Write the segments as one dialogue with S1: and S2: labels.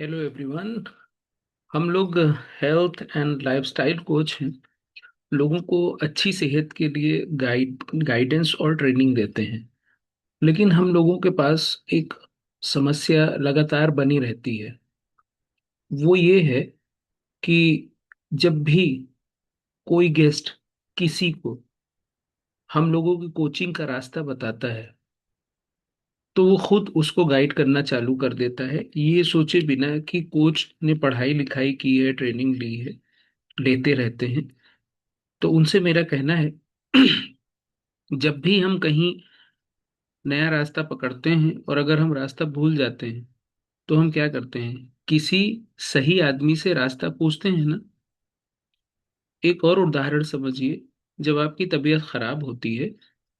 S1: Hello everyone. हम लोग health and lifestyle coach हैं। लोगों को अच्छी सेहत के लिए गाइडेंस और ट्रेनिंग देते हैं। लेकिन हम लोगों के पास एक समस्या लगातार बनी रहती है। वो ये है कि जब भी कोई गेस्ट किसी को हम लोगों की कोचिंग का रास्ता बताता है, तो वो खुद उसको गाइड करना चालू कर देता है, ये सोचे बिना कि कोच ने पढ़ाई लिखाई की है, ट्रेनिंग ली है। लेते रहते हैं। तो उनसे मेरा कहना है जब भी हम कहीं नया रास्ता पकड़ते हैं और अगर हम रास्ता भूल जाते हैं, तो हम क्या करते हैं, किसी सही आदमी से रास्ता पूछते हैं ना। एक और उदाहरण समझिए। जब आपकी तबीयत खराब होती है,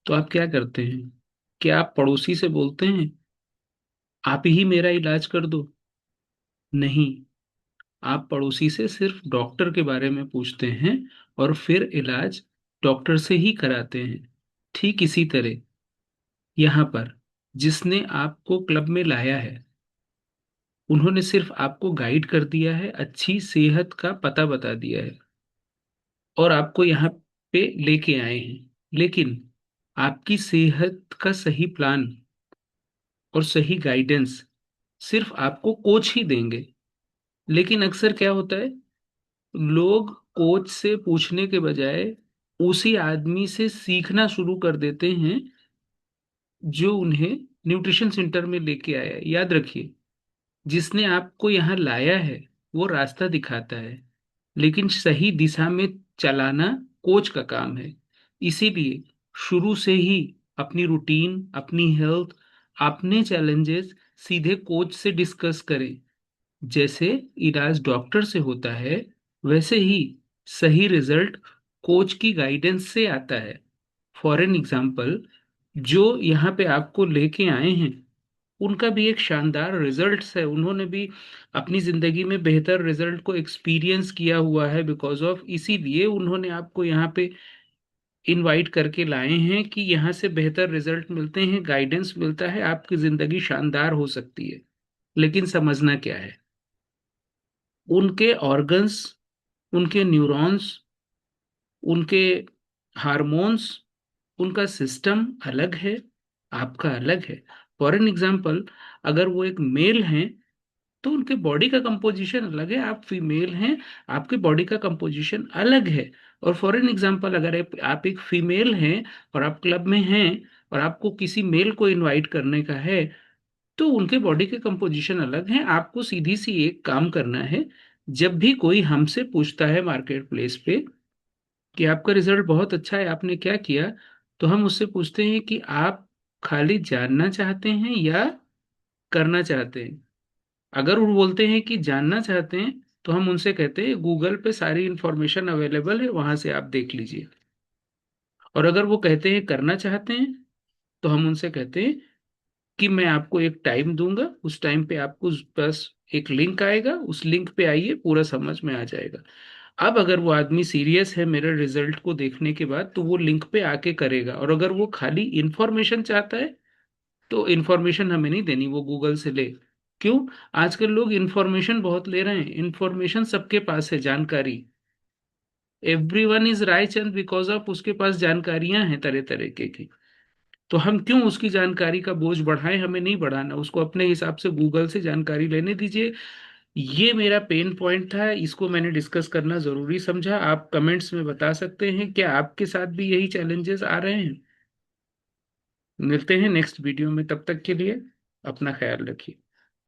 S1: तो आप क्या करते हैं? क्या आप पड़ोसी से बोलते हैं आप ही मेरा इलाज कर दो? नहीं। आप पड़ोसी से सिर्फ डॉक्टर के बारे में पूछते हैं और फिर इलाज डॉक्टर से ही कराते हैं। ठीक इसी तरह यहाँ पर जिसने आपको क्लब में लाया है, उन्होंने सिर्फ आपको गाइड कर दिया है, अच्छी सेहत का पता बता दिया है और आपको यहाँ पे लेके आए हैं। लेकिन आपकी सेहत का सही प्लान और सही गाइडेंस सिर्फ आपको कोच ही देंगे। लेकिन अक्सर क्या होता है, लोग कोच से पूछने के बजाय उसी आदमी से सीखना शुरू कर देते हैं जो उन्हें न्यूट्रिशन सेंटर में लेके आया है। याद रखिए, जिसने आपको यहाँ लाया है वो रास्ता दिखाता है, लेकिन सही दिशा में चलाना कोच का काम है। इसीलिए शुरू से ही अपनी रूटीन, अपनी हेल्थ, अपने चैलेंजेस सीधे कोच से डिस्कस करें। जैसे इलाज डॉक्टर से होता है, वैसे ही सही रिजल्ट कोच की गाइडेंस से आता है। फॉर एन एग्जाम्पल, जो यहाँ पे आपको लेके आए हैं, उनका भी एक शानदार रिजल्ट्स है। उन्होंने भी अपनी जिंदगी में बेहतर रिजल्ट को एक्सपीरियंस किया हुआ है, बिकॉज ऑफ इसीलिए उन्होंने आपको यहाँ पे इनवाइट करके लाए हैं कि यहाँ से बेहतर रिजल्ट मिलते हैं, गाइडेंस मिलता है, आपकी जिंदगी शानदार हो सकती है। लेकिन समझना क्या है, उनके ऑर्गन्स, उनके न्यूरॉन्स, उनके हार्मोन्स, उनका सिस्टम अलग है, आपका अलग है। फॉर एन एग्जाम्पल, अगर वो एक मेल हैं तो उनके बॉडी का कंपोजिशन अलग है, आप फीमेल हैं, आपके बॉडी का कंपोजिशन अलग है। और फॉर एन एग्जाम्पल, अगर आप एक फीमेल हैं और आप क्लब में हैं और आपको किसी मेल को इनवाइट करने का है, तो उनके बॉडी के कंपोजिशन अलग हैं। आपको सीधी सी एक काम करना है, जब भी कोई हमसे पूछता है मार्केट प्लेस पे कि आपका रिजल्ट बहुत अच्छा है, आपने क्या किया, तो हम उससे पूछते हैं कि आप खाली जानना चाहते हैं या करना चाहते हैं। अगर वो बोलते हैं कि जानना चाहते हैं, तो हम उनसे कहते हैं गूगल पे सारी इंफॉर्मेशन अवेलेबल है, वहां से आप देख लीजिए। और अगर वो कहते हैं करना चाहते हैं, तो हम उनसे कहते हैं कि मैं आपको एक टाइम दूंगा, उस टाइम पे आपको बस एक लिंक आएगा, उस लिंक पे आइए, पूरा समझ में आ जाएगा। अब अगर वो आदमी सीरियस है मेरे रिजल्ट को देखने के बाद, तो वो लिंक पे आके करेगा। और अगर वो खाली इंफॉर्मेशन चाहता है, तो इंफॉर्मेशन हमें नहीं देनी, वो गूगल से ले। क्यों? आजकल लोग इंफॉर्मेशन बहुत ले रहे हैं, इंफॉर्मेशन सबके पास है, जानकारी। Everyone is rich and because of उसके पास जानकारियां हैं तरह तरह की। तो हम क्यों उसकी जानकारी का बोझ बढ़ाएं? हमें नहीं बढ़ाना, उसको अपने हिसाब से गूगल से जानकारी लेने दीजिए। ये मेरा पेन पॉइंट था, इसको मैंने डिस्कस करना जरूरी समझा। आप कमेंट्स में बता सकते हैं क्या आपके साथ भी यही चैलेंजेस आ रहे हैं। मिलते हैं नेक्स्ट वीडियो में, तब तक के लिए अपना ख्याल रखिए।